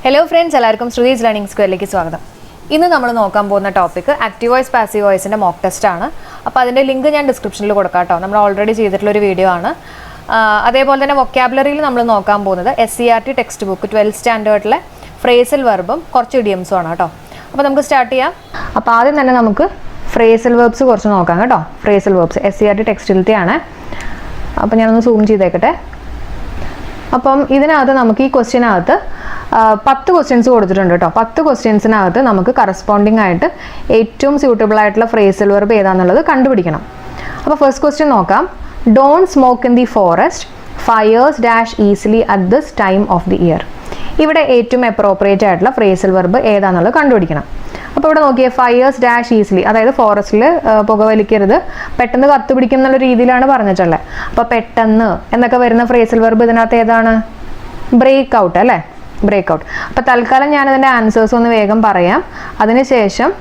Hello friends, എല്ലാവർക്കും Shruthi's learning സ്ക്വയറിലേക്ക് സ്വാഗതം. ഇന്ന് നമ്മൾ നോക്കാൻ പോകുന്ന ടോപ്പിക്ക് ആക്റ്റീവ് വോയിസ് പാസീവ് വോയിസിൻ്റെ മോക്ക് ടെസ്റ്റ് ആണ്. അപ്പോൾ അതിൻ്റെ ലിങ്ക് ഞാൻ ഡിസ്ക്രിപ്ഷനിൽ കൊടുക്കാം കേട്ടോ. നമ്മൾ ഓൾറെഡി ചെയ്തിട്ടുള്ളൊരു വീഡിയോ ആണ്. അതേപോലെ തന്നെ വൊക്കാബുലറിയിൽ നമ്മൾ നോക്കാൻ പോകുന്നത് SCERT ടെക്സ്റ്റ് ബുക്ക് 12th സ്റ്റാൻഡേർഡിലെ ഫ്രേസൽ വെർബും കുറച്ച് ഇഡിയംസും ആണ് കേട്ടോ. അപ്പോൾ നമുക്ക് സ്റ്റാർട്ട് ചെയ്യാം. അപ്പോൾ ആദ്യം തന്നെ നമുക്ക് ഫ്രേസൽ വെർബ്സ് കുറച്ച് നോക്കാം കേട്ടോ. ഫ്രേസൽ വെർബ്സ് SCERT ടെക്സ്റ്റിലത്തെ ആണ്. അപ്പോൾ ഞാനൊന്ന് സൂം ചെയ്തേക്കട്ടെ. അപ്പം ഇതിനകത്ത് നമുക്ക് ഈ ക്വസ്റ്റ്യനകത്ത് 10 ക്വസ്റ്റ്യൻസ് കൊടുത്തിട്ടുണ്ട് കേട്ടോ. 10 ക്വസ്റ്റ്യൻസിനകത്ത് നമുക്ക് കറസ്പോണ്ടിങ് ആയിട്ട് ഏറ്റവും സ്യൂട്ടബിൾ ആയിട്ടുള്ള ഫ്രേസൽ വെർബ് ഏതാണെന്നുള്ളത് കണ്ടുപിടിക്കണം. അപ്പോൾ ഫസ്റ്റ് ക്വസ്റ്റ്യൻ നോക്കാം. Don't smoke in the forest, fires dash easily at this time of the year. ഇവിടെ ഏറ്റവും അപ്രോപ്രിയേറ്റ് ആയിട്ടുള്ള ഫ്രേസൽ വെർബ് ഏതാണെന്നുള്ളത് കണ്ടുപിടിക്കണം. അപ്പോൾ ഇവിടെ നോക്കിയേ, ഫയേഴ്സ് ഡാഷ് ഈസിലി, അതായത് ഫോറസ്റ്റിൽ പുകവലിക്കരുത്, പെട്ടെന്ന് കത്തുപിടിക്കും എന്നുള്ള രീതിയിലാണ് പറഞ്ഞിട്ടുള്ളത്. അപ്പോൾ പെട്ടെന്ന് എന്നൊക്കെ വരുന്ന ഫ്രേസൽ വെർബ് ഇതിനകത്ത് ഏതാണ്? ബ്രേക്ക് ഔട്ട് അല്ലേ, ബ്രേക്ക് ഔട്ട്. അപ്പോൾ തൽക്കാലം ഞാനതിൻ്റെ ആൻസേഴ്സ് ഒന്ന് വേഗം പറയാം. അതിനുശേഷം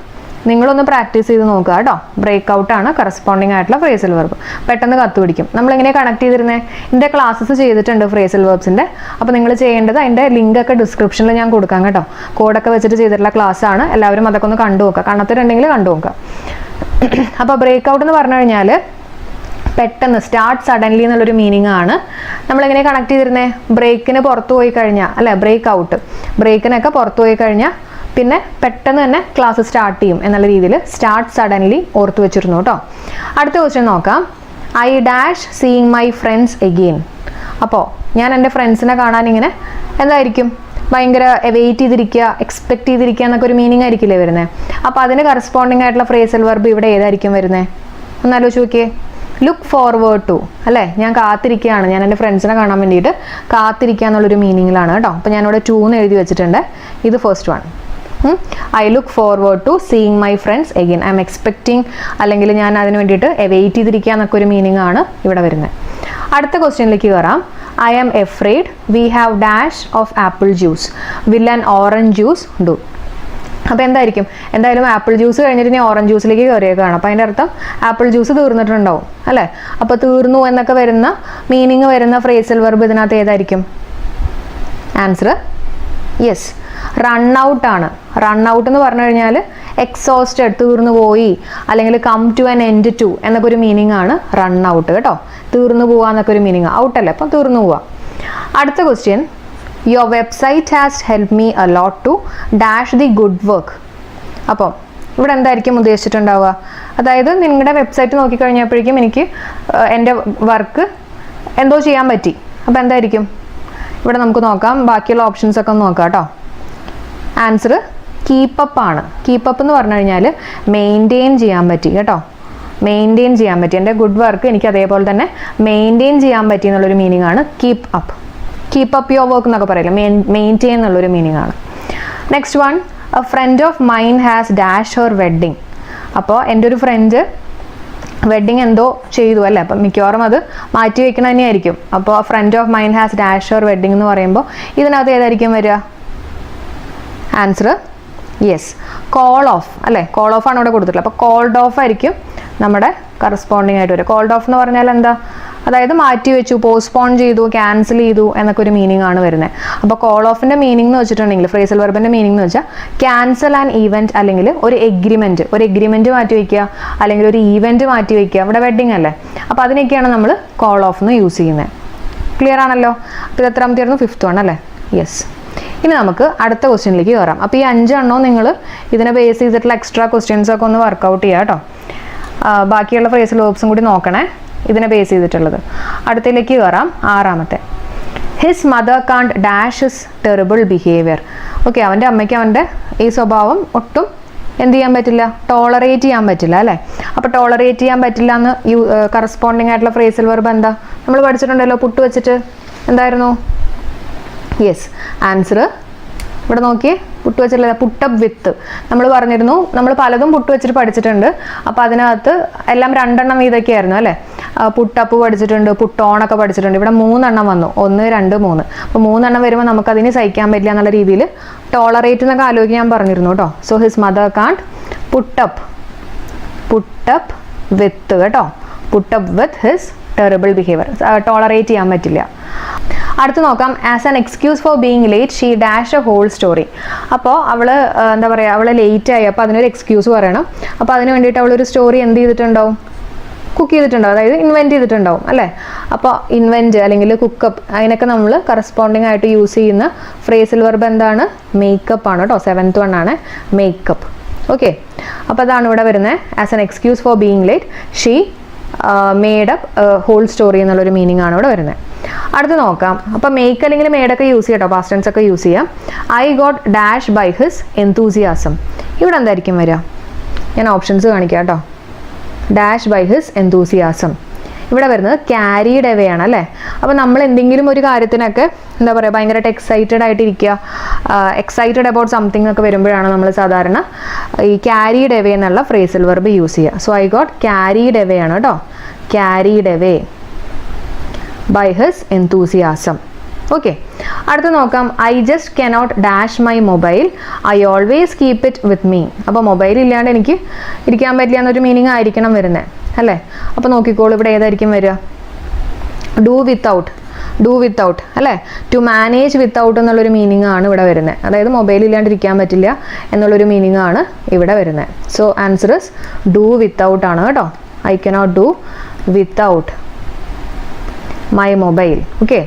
നിങ്ങളൊന്ന് പ്രാക്ടീസ് ചെയ്ത് നോക്കുക കേട്ടോ. ബ്രേക്ക് ഔട്ടാണ് കറസ്പോണ്ടിങ് ആയിട്ടുള്ള ഫ്രേസൽ വെർബ്. പെട്ടെന്ന് കത്തുപിടിക്കും. നമ്മളെങ്ങനെ കണക്ട് ചെയ്തിരുന്നത്? ഇതിൻ്റെ ക്ലാസ്സസ് ചെയ്തിട്ടുണ്ട് ഫ്രേസൽ വെർബ്സിൻ്റെ. അപ്പോൾ നിങ്ങൾ ചെയ്യേണ്ടത് അതിൻ്റെ ലിങ്കൊക്കെ ഡിസ്ക്രിപ്ഷനിൽ ഞാൻ കൊടുക്കാം കേട്ടോ. കോഡൊക്കെ വെച്ചിട്ട് ചെയ്തിട്ടുള്ള ക്ലാസ് ആണ്. എല്ലാവരും അതൊക്കെ ഒന്ന് കണ്ടു നോക്കുക. കാണാത്തവരുണ്ടെങ്കിൽ കണ്ടു നോക്കുക. അപ്പോൾ ബ്രേക്ക് ഔട്ട് എന്ന് പറഞ്ഞു കഴിഞ്ഞാൽ പെട്ടെന്ന്, സ്റ്റാർട്ട് സഡൻലി എന്നുള്ളൊരു മീനിങ് ആണ്. നമ്മളെങ്ങനെ കണക്ട് ചെയ്തിരുന്നത്? ബ്രേക്കിന് പുറത്തു പോയി കഴിഞ്ഞാൽ അല്ലേ, ബ്രേക്ക് ഔട്ട്. ബ്രേക്കിനൊക്കെ പുറത്തു പോയി കഴിഞ്ഞാൽ പിന്നെ പെട്ടെന്ന് തന്നെ ക്ലാസ് സ്റ്റാർട്ട് ചെയ്യും എന്നുള്ള രീതിയിൽ സ്റ്റാർട്ട് സഡൻലി ഓർത്ത് വെച്ചിരുന്നു കേട്ടോ. അടുത്ത ക്വസ്റ്റ്യൻ നോക്കാം. I dash seeing my friends again. അപ്പോൾ ഞാൻ എൻ്റെ ഫ്രണ്ട്സിനെ കാണാൻ ഇങ്ങനെ എന്തായിരിക്കും, ഭയങ്കര വെയിറ്റ് ചെയ്തിരിക്കുക, എക്സ്പെക്ട് ചെയ്തിരിക്കുക എന്നൊക്കെ ഒരു മീനിങ് ആയിരിക്കില്ലേ വരുന്നത്. അപ്പോൾ അതിന് കറസ്പോണ്ടിങ് ആയിട്ടുള്ള ഫ്രേസൽ വെർബ് ഇവിടെ ഏതായിരിക്കും വരുന്നത്? ഒന്നാലോചിച്ച് നോക്കിയേ. ലുക്ക് ഫോർവേഡ് ടു അല്ലേ, ഞാൻ കാത്തിരിക്കുകയാണ്, ഞാൻ എൻ്റെ ഫ്രണ്ട്സിനെ കാണാൻ വേണ്ടിയിട്ട് കാത്തിരിക്കുക എന്നുള്ളൊരു മീനിങ്ങിലാണ് കേട്ടോ. അപ്പോൾ ഞാനിവിടെ 2 എന്ന് എഴുതി വെച്ചിട്ടുണ്ട്. ഇത് first one. I look forward to seeing my friends again. I'm expecting, അല്ലെങ്കിൽ ഞാൻ അതിന് വേണ്ടിയിട്ട് വെയിറ്റ് ചെയ്തിരിക്കുക എന്നൊക്കെ ഒരു മീനിങ് ആണ് ഇവിടെ വരുന്നത്. അടുത്ത ക്വസ്റ്റ്യനിലേക്ക് കയറാം. I am afraid we have dash of apple juice, will an orange juice do. അപ്പോൾ എന്തായിരിക്കും? എന്തായാലും ആപ്പിൾ ജ്യൂസ് കഴിഞ്ഞിട്ട് ഇനി ഓറഞ്ച് ജ്യൂസിലേക്ക് കയറിയേക്കാണ്. അപ്പോൾ അതിൻ്റെ അർത്ഥം ആപ്പിൾ ജ്യൂസ് തീർന്നിട്ടുണ്ടാവും അല്ലേ. അപ്പോൾ തീർന്നു എന്നൊക്കെ വരുന്ന മീനിങ് വരുന്ന ഫ്രേസൽ വെർബ് ഇതിനകത്ത് ഏതായിരിക്കും? ആൻസർ യെസ്, റൺ ഔട്ട് ആണ്. റൺ ഔട്ട് എന്ന് പറഞ്ഞു കഴിഞ്ഞാൽ എക്സോസ്റ്റഡ്, തീർന്നു പോയി, അല്ലെങ്കിൽ come to an end to എന്നൊക്കെ ഒരു മീനിങ് ആണ് റൺ ഔട്ട് കേട്ടോ. തീർന്നു പോവുക എന്നൊക്കെ ഒരു മീനിങ്, ഔട്ടല്ലേ, അപ്പം തീർന്നു പോവുക. അടുത്ത question. Your website has help me a lot to dash the good work. അപ്പം ഇവിടെ എന്തായിരിക്കും ഉദ്ദേശിച്ചിട്ടുണ്ടാവുക? അതായത് നിങ്ങളുടെ വെബ്സൈറ്റ് നോക്കിക്കഴിഞ്ഞപ്പോഴേക്കും എനിക്ക് എൻ്റെ വർക്ക് എന്തോ ചെയ്യാൻ പറ്റി. അപ്പോൾ എന്തായിരിക്കും ഇവിടെ? നമുക്ക് നോക്കാം, ബാക്കിയുള്ള ഓപ്ഷൻസ് ഒക്കെ ഒന്ന് നോക്കാം കേട്ടോ. ആൻസർ കീപ്പപ്പ് ആണ്. കീപ്പപ്പ് എന്ന് പറഞ്ഞു കഴിഞ്ഞാൽ മെയിൻറ്റെയിൻ ചെയ്യാൻ പറ്റി കേട്ടോ. മെയിൻറ്റെയിൻ ചെയ്യാൻ പറ്റി, എൻ്റെ ഗുഡ് വർക്ക് എനിക്ക് അതേപോലെ തന്നെ മെയിൻറ്റെയിൻ ചെയ്യാൻ പറ്റി എന്നുള്ളൊരു മീനിങ് ആണ് keep up. Keep up your work എന്നൊക്കെ പറയില്ല, മെയിൻറ്റെയിൻ എന്നുള്ളൊരു മീനിങ് ആണ്. Next one. A friend of mine has dash her wedding. അപ്പോൾ എൻ്റെ ഒരു ഫ്രണ്ട് വെഡ്ഡിങ് എന്തോ ചെയ്തു അല്ലേ, അപ്പം മിക്കവാറും അത് മാറ്റി വെക്കണ തന്നെയായിരിക്കും. അപ്പോൾ friend of mine has dash her wedding എന്ന് പറയുമ്പോൾ ഇതിനകത്ത് ഏതായിരിക്കും വരിക? ആൻസർ യെസ്, കോൾ ഓഫ് അല്ലേ. കോൾ ഓഫ് ആണ് ഇവിടെ കൊടുത്തിട്ടുള്ളത്. അപ്പോൾ കോൾഡ് ഓഫ് ആയിരിക്കും നമ്മുടെ കറസ്പോണ്ടിങ് ആയിട്ട് വരും. കോൾഡ് ഓഫ് എന്ന് പറഞ്ഞാൽ എന്താ? അതായത് മാറ്റി വെച്ചു, പോസ്റ്റ്പോൺ ചെയ്തു, ക്യാൻസൽ ചെയ്തു എന്നൊക്കെ ഒരു മീനിങ് ആണ് വരുന്നത്. അപ്പോൾ കോൾ ഓഫിൻ്റെ മീനിങ് എന്ന് വെച്ചിട്ടുണ്ടെങ്കിൽ, ഫ്രേസൽ വെർബിൻ്റെ മീനിങ് എന്ന് വെച്ചാൽ ക്യാൻസൽ ആൻ ഈവൻറ്റ്, അല്ലെങ്കിൽ ഒരു എഗ്രിമെൻറ്റ് മാറ്റി വയ്ക്കുക, അല്ലെങ്കിൽ ഒരു ഈവൻറ്റ് മാറ്റി വയ്ക്കുക. ഇവിടെ വെഡ്ഡിങ് അല്ലേ, അപ്പോൾ അതിനൊക്കെയാണ് നമ്മൾ കോൾ ഓഫ് എന്ന് യൂസ് ചെയ്യുന്നത്. ക്ലിയർ ആണല്ലോ? അപ്പോൾ ഇത് എത്രാമത്തെയായിരുന്നു? 5th വൺ അല്ലേ. യെസ്. ഇനി നമുക്ക് അടുത്ത ക്വസ്റ്റ്യനിലേക്ക് കയറാം. അപ്പോൾ ഈ 5 എണ്ണവും നിങ്ങൾ ഇതിനെ ബേസ് ചെയ്തിട്ടുള്ള എക്സ്ട്രാ ക്വസ്റ്റ്യൻസ് ഒക്കെ ഒന്ന് വർക്കൗട്ട് ചെയ്യുക കേട്ടോ. ബാക്കിയുള്ള ഫ്രേസൽ വെർബ്സും കൂടി നോക്കണേ, ഇതിനെ ബേസ് ചെയ്തിട്ടുള്ളത്. അടുത്തതിലേക്ക് കയറാം. 6ാമത്തെ. ഹിസ് മദർ കാണ്ട് dash his terrible behaviour. Okay, അവൻ്റെ അമ്മയ്ക്ക് അവൻ്റെ ഈ സ്വഭാവം ഒട്ടും എന്ത് ചെയ്യാൻ പറ്റില്ല? ടോളറേറ്റ് ചെയ്യാൻ പറ്റില്ല അല്ലേ. അപ്പോൾ ടോളറേറ്റ് ചെയ്യാൻ പറ്റില്ല എന്ന് കറസ്പോണ്ടിങ് ആയിട്ടുള്ള ഫ്രേസൽ വെർബ് എന്താ? നമ്മൾ പഠിച്ചിട്ടുണ്ടല്ലോ, പുട്ട് വെച്ചിട്ട്. എന്തായിരുന്നു? യെസ്, ആൻസർ ഇവിടെ നോക്കിയേ, പുട്ട് വെച്ചിട്ടില്ല, പുട്ടപ്പ് വിത്ത്. നമ്മൾ പറഞ്ഞിരുന്നു, നമ്മൾ പലതും പുട്ട് വെച്ചിട്ട് പഠിച്ചിട്ടുണ്ട്. അപ്പോൾ അതിനകത്ത് എല്ലാം 2 വീതമൊക്കെ ആയിരുന്നു അല്ലേ. പുട്ടപ്പ് പഠിച്ചിട്ടുണ്ട്, പുട്ടോണൊക്കെ പഠിച്ചിട്ടുണ്ട്. ഇവിടെ 3 വന്നു, 1, 2, 3. അപ്പോൾ 3 വരുമ്പോൾ നമുക്കതിന് സഹിക്കാൻ പറ്റില്ല എന്നുള്ള രീതിയിൽ ടോളറേറ്റ് എന്നൊക്കെ ആലോചിക്കാൻ ഞാൻ പറഞ്ഞിരുന്നു കേട്ടോ. So his mother can't put up with കേട്ടോ. Put up with his terrible behaviour, tolerate ചെയ്യാൻ പറ്റില്ല. അടുത്ത് നോക്കാം, as an excuse for being late she dash a whole story. അപ്പോൾ എന്താ പറയുക, അവൾ ലേറ്റ് ആയി, അപ്പോൾ അതിനൊരു എക്സ്ക്യൂസ് പറയണം. അപ്പോൾ അതിന് വേണ്ടിയിട്ട് അവളൊരു സ്റ്റോറി എന്ത് ചെയ്തിട്ടുണ്ടാവും, കുക്ക് ചെയ്തിട്ടുണ്ടാവും, അതായത് ഇൻവെൻറ്റ് ചെയ്തിട്ടുണ്ടാവും അല്ലേ. അപ്പോൾ ഇൻവെൻറ്റ് അല്ലെങ്കിൽ കുക്കപ്പ്, അതിനൊക്കെ നമ്മൾ കറസ്പോണ്ടിങ് ആയിട്ട് യൂസ് ചെയ്യുന്ന ഫ്രേസൽ വെർബ് എന്താണ്, മേക്കപ്പ് ആണ് കേട്ടോ. 7th one ആണ് മേക്കപ്പ്. ഓക്കെ, അപ്പോൾ അതാണ് ഇവിടെ വരുന്നത്. As an excuse for being late she made up whole story എന്നുള്ളൊരു മീനിങ് ആണ് ഇവിടെ വരുന്നത്. അടുത്ത് നോക്കാം, അപ്പോൾ മേക്ക് അല്ലെങ്കിൽ മേഡൊക്കെ യൂസ് ചെയ്യാം കേട്ടോ, പാസ്റ്റ് ടെൻസ് ഒക്കെ യൂസ് ചെയ്യാം. I got dash by his enthusiasm. ഇവിടെ എന്തായിരിക്കും വരിക, ഞാൻ ഓപ്ഷൻസ് കാണിക്കാം കേട്ടോ. ഡാഷ് ബൈ ഹിസ് എന്തൂസിയാസം ഇവിടെ വരുന്നത് ക്യാരിഡ് അവേ ആണ് അല്ലേ. അപ്പോൾ നമ്മൾ എന്തെങ്കിലും ഒരു കാര്യത്തിനൊക്കെ എന്താ പറയുക, ഭയങ്കരമായിട്ട് എക്സൈറ്റഡ് ആയിട്ടിരിക്കുക, എക്സൈറ്റഡ് അബൌട്ട് സംതിങ് ഒക്കെ വരുമ്പോഴാണ് നമ്മൾ സാധാരണ ഈ ക്യാരിഡ് അവേ എന്നുള്ള ഫ്രേസൽ വെർബ് യൂസ് ചെയ്യുക. So I got carried away ആണ് കേട്ടോ, carried away by his enthusiasm. Okay, അടുത്ത് നോക്കാം, I just cannot dash my mobile, I always keep it with me. അപ്പോൾ മൊബൈൽ ഇല്ലാണ്ട് എനിക്ക് ഇരിക്കാൻ പറ്റില്ല എന്നൊരു മീനിങ് ആയിരിക്കണം വരുന്നത് അല്ലേ. അപ്പോൾ നോക്കിക്കോളൂ, ഇവിടെ ഏതായിരിക്കും വരിക, ഡു വിത്തൗട്ട് അല്ലേ. ടു മാനേജ് വിത്തൗട്ട് എന്നുള്ളൊരു മീനിങ് ആണ് ഇവിടെ വരുന്നത്, അതായത് മൊബൈൽ ഇല്ലാണ്ടിരിക്കാൻ പറ്റില്ല എന്നുള്ളൊരു മീനിങ് ആണ് ഇവിടെ വരുന്നത്. So answer is do without ആണ് കേട്ടോ. I cannot do without my mobile. Okay,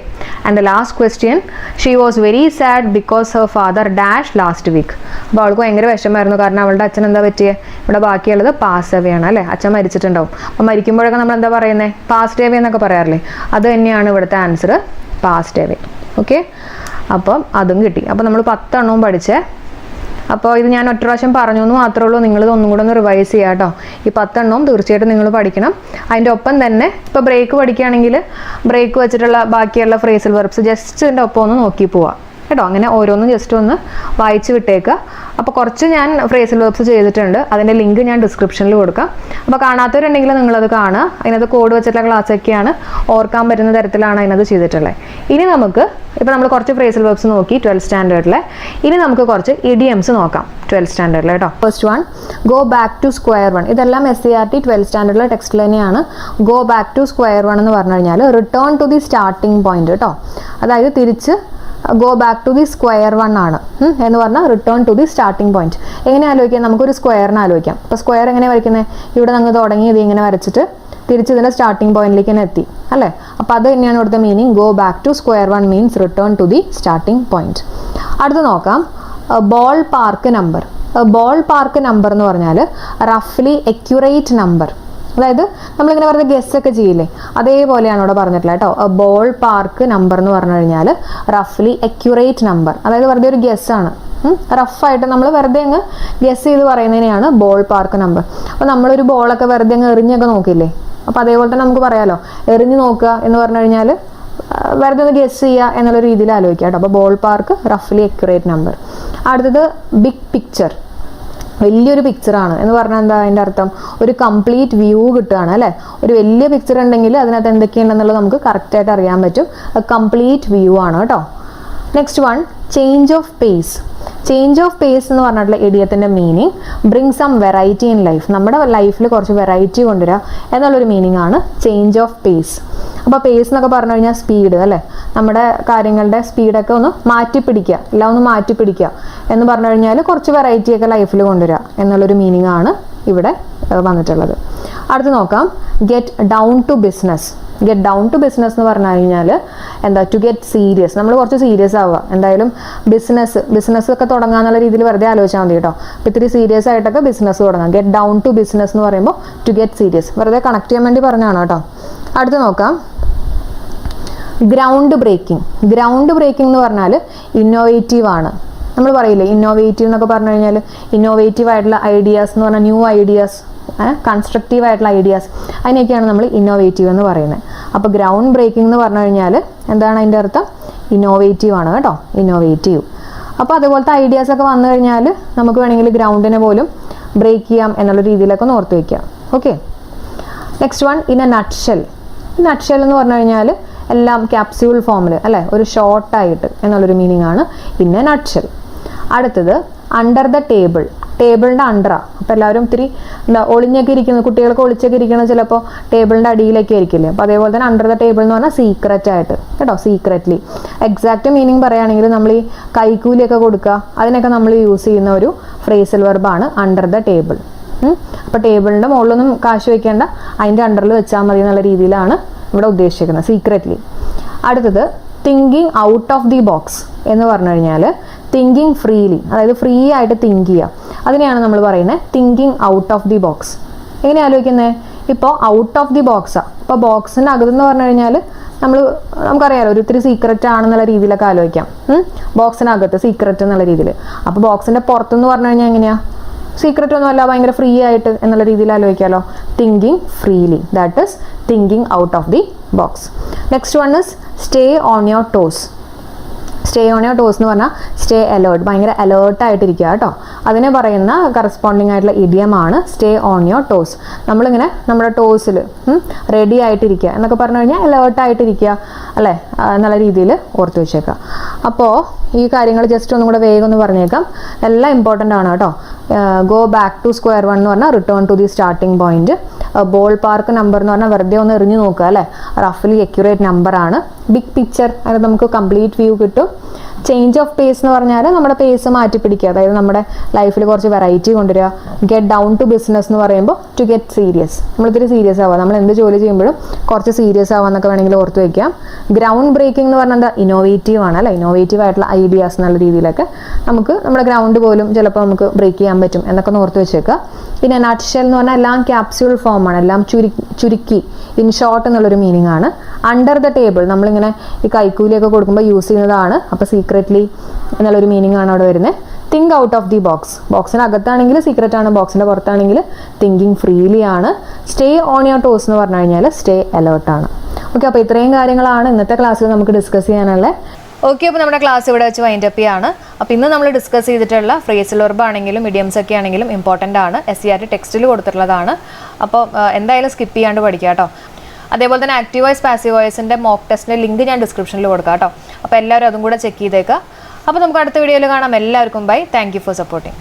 and the last question, she was very sad because her father dashed last week. അപ്പോൾ അവൾക്ക് ഭയങ്കര വിഷമമായിരുന്നു, കാരണം അവളുടെ അച്ഛൻ എന്താ പറ്റിയത്, ഇവിടെ ബാക്കിയുള്ളത് പാസ് അവേ ആണ് അല്ലേ, അച്ഛൻ മരിച്ചിട്ടുണ്ടാവും. അപ്പോൾ മരിക്കുമ്പോഴൊക്കെ നമ്മൾ എന്താ പറയുന്നത്, പാസ്റ്റ് അവേ എന്നൊക്കെ പറയാറില്ലേ, അത് തന്നെയാണ് ഇവിടുത്തെ ആൻസർ, പാസ്റ്റ് അവേ. ഓക്കെ, അപ്പം അതും കിട്ടി. അപ്പോൾ നമ്മൾ 10 എണ്ണവും പഠിച്ചേ. അപ്പോൾ ഇത് ഞാൻ ഒറ്റ പ്രാവശ്യം പറഞ്ഞു എന്ന് മാത്രമേ ഉള്ളൂ, നിങ്ങളിത് ഒന്നും കൂടെ ഒന്ന് റിവൈസ് ചെയ്യുക കേട്ടോ. ഈ 10 എണ്ണവും തീർച്ചയായിട്ടും നിങ്ങൾ പഠിക്കണം. അതിൻ്റെ ഒപ്പം തന്നെ ഇപ്പോൾ ബ്രേക്ക് പഠിക്കുകയാണെങ്കിൽ ബ്രേക്ക് വെച്ചിട്ടുള്ള ബാക്കിയുള്ള ഫ്രേസൽ വെർബ്സ് ജസ്റ്റ് ഇതിൻ്റെ ഒപ്പം ഒന്ന് നോക്കി പോവാം കേട്ടോ. അങ്ങനെ ഓരോന്നും ജസ്റ്റ് ഒന്ന് വായിച്ച് വിട്ടേക്കുക. അപ്പോൾ കുറച്ച് ഞാൻ ഫ്രേസൽ വെർബ്സ് ചെയ്തിട്ടുണ്ട്, അതിൻ്റെ ലിങ്ക് ഞാൻ ഡിസ്ക്രിപ്ഷനിൽ കൊടുക്കാം. അപ്പോൾ കാണാത്തവരുണ്ടെങ്കിൽ നിങ്ങളത് കാണുക. അതിനകത്ത് കോഡ് വെച്ചിട്ടുള്ള ക്ലാസ്സൊക്കെയാണ്, ഓർക്കാൻ പറ്റുന്ന തരത്തിലാണ് അതിനകത്ത് ചെയ്തിട്ടുള്ളത്. ഇനി നമുക്ക് ഇപ്പോൾ നമ്മൾ കുറച്ച് ഫ്രേസൽ വെർബ്സ് നോക്കി 12th സ്റ്റാൻഡേർഡിലെ. ഇനി നമുക്ക് കുറച്ച് ഇഡിയംസ് നോക്കാം 12th സ്റ്റാൻഡേർഡിൽ കേട്ടോ. First one, go back to square one. ഇതെല്ലാം SCERT 12th സ്റ്റാൻഡേർഡിലെ ടെക്സ്റ്റിൽ തന്നെയാണ്. Go back to square one എന്ന് പറഞ്ഞു കഴിഞ്ഞാൽ return to the starting point കേട്ടോ. അതായത് തിരിച്ച് go back to the square one ആണ് എന്ന് പറഞ്ഞാൽ return to the starting point. എങ്ങനെ ആലോചിക്കാം, നമുക്കൊരു സ്ക്വയറിനെ ആലോചിക്കാം. അപ്പോൾ സ്ക്വയർ എങ്ങനെ വരയ്ക്കുന്നത്, ഇവിടെ നമ്മൾ തുടങ്ങി ഇത് ഇങ്ങനെ വരച്ചിട്ട് തിരിച്ച് ഇതിൻ്റെ സ്റ്റാർട്ടിംഗ് പോയിന്റിലേക്ക് തന്നെ എത്തി അല്ലേ. അപ്പോൾ അത് തന്നെയാണ് ഇവിടുത്തെ meaning. Go back to square one means return to the starting point. അടുത്ത് നോക്കാം, ball park number. Ball park number എന്ന് പറഞ്ഞാൽ റഫ്ലി അക്യുറേറ്റ് നമ്പർ, അതായത് നമ്മളിങ്ങനെ വെറുതെ ഗസ് ഒക്കെ ചെയ്യില്ലേ, അതേപോലെയാണ് ഇവിടെ പറഞ്ഞിട്ടുള്ളത് കേട്ടോ. ബോൾ പാർക്ക് നമ്പർ എന്ന് പറഞ്ഞു കഴിഞ്ഞാൽ റഫ്ലി അക്യുറേറ്റ് നമ്പർ, അതായത് വെറുതെ ഒരു ഗസ്സാണ്, റഫായിട്ട് നമ്മൾ വെറുതെ അങ്ങ് ഗസ് ചെയ്ത് പറയുന്നതിനെയാണ് ബോൾ പാർക്ക് നമ്പർ. അപ്പോൾ നമ്മളൊരു ബോളൊക്കെ വെറുതെ അങ്ങ് എറിഞ്ഞൊക്കെ നോക്കില്ലേ, അപ്പോൾ അതേപോലെ തന്നെ നമുക്ക് പറയാമല്ലോ, എറിഞ്ഞ് നോക്കുക എന്ന് പറഞ്ഞു കഴിഞ്ഞാൽ വെറുതെ ഒന്ന് ഗസ് ചെയ്യുക എന്നുള്ള രീതിയിൽ ആലോചിക്കുക കേട്ടോ. അപ്പോൾ ബോൾ പാർക്ക് റഫ്ലി അക്യുറേറ്റ് നമ്പർ. അടുത്തത് ബിഗ് പിക്ചർ, വലിയൊരു പിക്ചറാണ് എന്ന് പറഞ്ഞാൽ എന്താ അതിൻ്റെ അർത്ഥം, ഒരു കംപ്ലീറ്റ് വ്യൂ കിട്ടുകയാണ് അല്ലേ. ഒരു വലിയ പിക്ചർ ഉണ്ടെങ്കിൽ അതിനകത്ത് എന്തൊക്കെയുണ്ടെന്നുള്ളത് നമുക്ക് കറക്റ്റായിട്ട് അറിയാൻ പറ്റും. കംപ്ലീറ്റ് വ്യൂ ആണ് കേട്ടോ. Next one, change of pace. Change of pace എന്ന് പറഞ്ഞിട്ടുള്ള ഇഡിയത്തിൻ്റെ meaning bring some variety in life. നമ്മുടെ ലൈഫിൽ കുറച്ച് വെറൈറ്റി കൊണ്ടുവരിക എന്നുള്ളൊരു മീനിങ് ആണ് ചേഞ്ച് ഓഫ് പേസ്. അപ്പോൾ പേസ് എന്നൊക്കെ പറഞ്ഞു കഴിഞ്ഞാൽ സ്പീഡ് അല്ലേ, നമ്മുടെ കാര്യങ്ങളുടെ സ്പീഡൊക്കെ ഒന്ന് മാറ്റിപ്പിടിക്കുക, എല്ലാം ഒന്ന് മാറ്റിപ്പിടിക്കുക എന്ന് പറഞ്ഞു കഴിഞ്ഞാൽ കുറച്ച് വെറൈറ്റിയൊക്കെ ലൈഫിൽ കൊണ്ടുവരിക എന്നുള്ളൊരു മീനിങ് ആണ് ഇവിടെ വന്നിട്ടുള്ളത്. അടുത്ത് നോക്കാം, get down to business. Get down to business എന്ന് പറഞ്ഞു കഴിഞ്ഞാൽ എന്താ, ടു ഗെറ്റ് സീരിയസ്, നമ്മൾ കുറച്ച് സീരിയസ് ആവുക. എന്തായാലും ബിസിനസ് ഒക്കെ തുടങ്ങാന്നുള്ള രീതിയിൽ വെറുതെ ആലോചിച്ചാൽ മതി കേട്ടോ. അപ്പോൾ ഇത്തിരി സീരിയസ് ആയിട്ടൊക്കെ ബിസിനസ് തുടങ്ങാം. ഗെറ്റ് ഡൗൺ ടു ബിസിനസ് എന്ന് പറയുമ്പോൾ ടു ഗെറ്റ് സീരിയസ്, വെറുതെ കണക്ട് ചെയ്യാൻ വേണ്ടി പറഞ്ഞാണ് കേട്ടോ. അടുത്ത് നോക്കാം, ഗ്രൗണ്ട് ബ്രേക്കിംഗ്. ഗ്രൗണ്ട് ബ്രേക്കിംഗ് എന്ന് പറഞ്ഞാൽ ഇന്നോവേറ്റീവ് ആണ്. നമ്മൾ പറയില്ലേ ഇന്നോവേറ്റീവ് എന്നൊക്കെ പറഞ്ഞു കഴിഞ്ഞാൽ, ഇന്നോവേറ്റീവ് ആയിട്ടുള്ള ഐഡിയാസ് എന്ന് പറഞ്ഞാൽ ന്യൂ ഐഡിയാസ്, കൺസ്ട്രക്റ്റീവ് ആയിട്ടുള്ള ഐഡിയാസ്, അതിനൊക്കെയാണ് നമ്മൾ ഇന്നോവേറ്റീവ് എന്ന് പറയുന്നത്. അപ്പോൾ ഗ്രൗണ്ട് ബ്രേക്കിംഗ് എന്ന് പറഞ്ഞു കഴിഞ്ഞാൽ എന്താണ് അതിൻ്റെ അർത്ഥം, ഇന്നോവേറ്റീവ് ആണ് കേട്ടോ, ഇന്നോവേറ്റീവ്. അപ്പോൾ അതുപോലത്തെ ഐഡിയാസ് ഒക്കെ വന്നു കഴിഞ്ഞാൽ നമുക്ക് വേണമെങ്കിൽ ഗ്രൗണ്ടിനെ പോലും ബ്രേക്ക് ചെയ്യാം എന്നുള്ള രീതിയിലൊക്കെ ഒന്ന് ഓർത്ത് വയ്ക്കാം. Okay, next one, in A nutshell. Nutshell എന്ന് പറഞ്ഞു കഴിഞ്ഞാൽ എല്ലാം ക്യാപ്സ്യൂൾ ഫോമിൽ അല്ലേ, ഒരു ഷോർട്ടായിട്ട് എന്നുള്ളൊരു മീനിങ് ആണ് ഇൻ എ നട്ട്ഷെൽ. അടുത്തത് അണ്ടർ ദ ടേബിൾ. ടേബിളിൻ്റെ അണ്ടറാണ്. അപ്പോൾ എല്ലാവരും ഒത്തിരി എന്താ ഒളിഞ്ഞൊക്കെ ഇരിക്കുന്നത്, കുട്ടികൾക്ക് ഒളിച്ചൊക്കെ ഇരിക്കുന്നത് ചിലപ്പോൾ ടേബിളിൻ്റെ അടിയിലൊക്കെ ആയിരിക്കില്ലേ. അപ്പോൾ അതേപോലെ തന്നെ അണ്ടർ ദ ടേബിൾ എന്ന് പറഞ്ഞാൽ സീക്രറ്റ് ആയിട്ട് കേട്ടോ, സീക്രറ്റ്ലി. എക്സാക്റ്റ് മീനിങ് പറയുകയാണെങ്കിൽ നമ്മൾ ഈ കൈക്കൂലിയൊക്കെ കൊടുക്കുക അതിനൊക്കെ നമ്മൾ യൂസ് ചെയ്യുന്ന ഒരു ഫ്രേസൽ വെർബാണ് അണ്ടർ ദ ടേബിൾ. അപ്പോൾ ടേബിളിൻ്റെ മുകളിലൊന്നും കാശ് വയ്ക്കേണ്ട, അതിൻ്റെ അണ്ടറിൽ വെച്ചാൽ മതി എന്നുള്ള രീതിയിലാണ് ഇവിടെ ഉദ്ദേശിക്കുന്നത്, സീക്രറ്റ്ലി. അടുത്തത് thinking out of the box എന്ന് പറഞ്ഞു കഴിഞ്ഞാൽ തിങ്കിങ് ഫ്രീലി, അതായത് ഫ്രീ ആയിട്ട് തിങ്ക് ചെയ്യുക, അതിനെയാണ് നമ്മൾ പറയുന്നത് thinking out of the box. എങ്ങനെ ആലോചിക്കുന്നത്? ഇപ്പോൾ ഔട്ട് ഓഫ് ദി ബോക്സാണ്. ഇപ്പോൾ ബോക്സിൻ്റെ അകത്തെന്ന് പറഞ്ഞു കഴിഞ്ഞാൽ നമുക്കറിയാലോ ഒരു ഇത്തിരി സീക്രറ്റ് ആണെന്നുള്ള രീതിയിലൊക്കെ ആലോചിക്കാം. ബോക്സിനകത്ത് സീക്രറ്റ് എന്നുള്ള രീതിയിൽ. അപ്പോൾ ബോക്സിൻ്റെ പുറത്തെന്ന് പറഞ്ഞു കഴിഞ്ഞാൽ എങ്ങനെയാണ്? സീക്രറ്റ് ഒന്നും അല്ല, ഭയങ്കര ഫ്രീ ആയിട്ട് എന്നുള്ള രീതിയിൽ ആലോചിക്കാമല്ലോ. Thinking freely, that is thinking out of the box. Next one is stay on your toes. Stay on your toes എന്ന് പറഞ്ഞാൽ സ്റ്റേ അലേർട്ട്, ഭയങ്കര അലേർട്ടായിട്ടിരിക്കുക കേട്ടോ. അതിനെ പറയുന്ന കറസ്പോണ്ടിങ് ആയിട്ടുള്ള ഇഡിയമാണ് സ്റ്റേ ഓൺ യുവർ ടോസ്. നമ്മളിങ്ങനെ നമ്മുടെ ടോസിൽ റെഡി ആയിട്ടിരിക്കുക എന്നൊക്കെ പറഞ്ഞു കഴിഞ്ഞാൽ അലേർട്ടായിട്ടിരിക്കുക അല്ലേ, എന്നുള്ള രീതിയിൽ ഓർത്ത് വെച്ചേക്കുക. അപ്പോൾ ഈ കാര്യങ്ങൾ ജസ്റ്റ് ഒന്നും കൂടെ വേഗം ഒന്ന് പറഞ്ഞേക്കാം, എല്ലാം ഇമ്പോർട്ടൻ്റ് ആണ് കേട്ടോ. Go back to square one എന്ന് പറഞ്ഞാൽ return to the starting point. Ball park number എന്ന് പറഞ്ഞാൽ വെറുതെ ഒന്ന് എറിഞ്ഞു നോക്കുക അല്ലേ, റഫ്ലി അക്യുറേറ്റ് നമ്പറാണ്. ബിഗ് പിക്ചർ, അത് നമുക്ക് കംപ്ലീറ്റ് വ്യൂ കിട്ടും. ചേഞ്ച് ഓഫ് പേസ് എന്ന് പറഞ്ഞാൽ നമ്മുടെ പേസ് മാറ്റി പിടിക്കുക, അതായത് നമ്മുടെ ലൈഫിൽ കുറച്ച് വെറൈറ്റി കൊണ്ടുവരിക. ഗെറ്റ് ഡൗൺ ടു ബിസിനസ് എന്ന് പറയുമ്പോൾ ടു ഗെറ്റ് സീരിയസ്, നമ്മളിത്തിരി സീരിയസ് ആവുക, നമ്മൾ എന്ത് ജോലി ചെയ്യുമ്പോഴും കുറച്ച് സീരിയസ് ആവാന്നൊക്കെ വേണമെങ്കിൽ ഓർത്ത് വയ്ക്കാം. ഗ്രൗണ്ട് ബ്രേക്കിംഗ് എന്ന് പറഞ്ഞാൽ എന്താ, ഇന്നോവേറ്റീവ് ആണ് അല്ലേ, ഇന്നോവേറ്റീവ് ആയിട്ടുള്ള ഐഡിയാസ് എന്നുള്ള രീതിയിലൊക്കെ നമുക്ക് നമ്മുടെ ഗ്രൗണ്ട് പോലും ചിലപ്പോൾ നമുക്ക് ബ്രേക്ക് ചെയ്യാൻ പറ്റും എന്നൊക്കെ ഒന്ന് ഓർത്ത് വെച്ചേക്കുക. പിന്നെ നട്ട്ഷെൽ എന്ന് പറഞ്ഞാൽ എല്ലാം ക്യാപ്സ്യൂൾ ഫോമാണ്, എല്ലാം ചുരുക്കി ഇൻ ഷോർട്ട് എന്നുള്ളൊരു മീനിങ് ആണ്. അണ്ടർ ദ ടേബിൾ നമ്മളിങ്ങനെ ഈ കൈക്കൂലിയൊക്കെ കൊടുക്കുമ്പോൾ യൂസ് ചെയ്യുന്നതാണ്, അപ്പോൾ സീക്രറ്റ്ലി എന്നുള്ളൊരു മീനിങ് ആണ് അവിടെ വരുന്നത്. Think out of the box, ബോക്സിനകത്താണെങ്കിൽ സീക്രറ്റ് ആണ്, ബോക്സിൻ്റെ പുറത്താണെങ്കിൽ തിങ്കിങ് ഫ്രീലി ആണ്. സ്റ്റേ ഓൺ യുവർ ടോസ് എന്ന് പറഞ്ഞു കഴിഞ്ഞാൽ സ്റ്റേ അലേർട്ടാണ്. ഓക്കെ, അപ്പോൾ ഇത്രയും കാര്യങ്ങളാണ് ഇന്നത്തെ ക്ലാസ്സിൽ നമുക്ക് ഡിസ്കസ് ചെയ്യാനുള്ളത്. ഓക്കെ, അപ്പോൾ നമ്മുടെ ക്ലാസ് ഇവിടെ വെച്ച് വൈൻഡ് അപ്പ് ചെയ്യാണ്. അപ്പോൾ ഇന്ന് നമ്മൾ ഡിസ്കസ് ചെയ്തിട്ടുള്ള ഫ്രേസൽ വെർബ് ആണെങ്കിലും ഇഡിയംസ് ഒക്കെ ആണെങ്കിലും ഇമ്പോർട്ടൻ്റ് ആണ്, SCERT ടെക്സ്റ്റിൽ കൊടുത്തിട്ടുള്ളതാണ്. അപ്പോൾ എന്തായാലും സ്കിപ്പ് ചെയ്യാണ്ട് പഠിക്കുക കേട്ടോ. അതേപോലെ തന്നെ ആക്റ്റീവ് വോയിസ് പാസീവ് വോയിസിൻ്റെ മോക്ക് ടെസ്റ്റിൻ്റെ ലിങ്ക് ഞാൻ ഡിസ്ക്രിപ്ഷനിൽ കൊടുക്കാം കേട്ടോ. അപ്പോൾ എല്ലാവരും അതും കൂടെ ചെക്ക് ചെയ്തേക്കുക. അപ്പോൾ നമുക്ക് അടുത്ത വീഡിയോയിൽ കാണാം. എല്ലാവർക്കും bye. Thank you for supporting.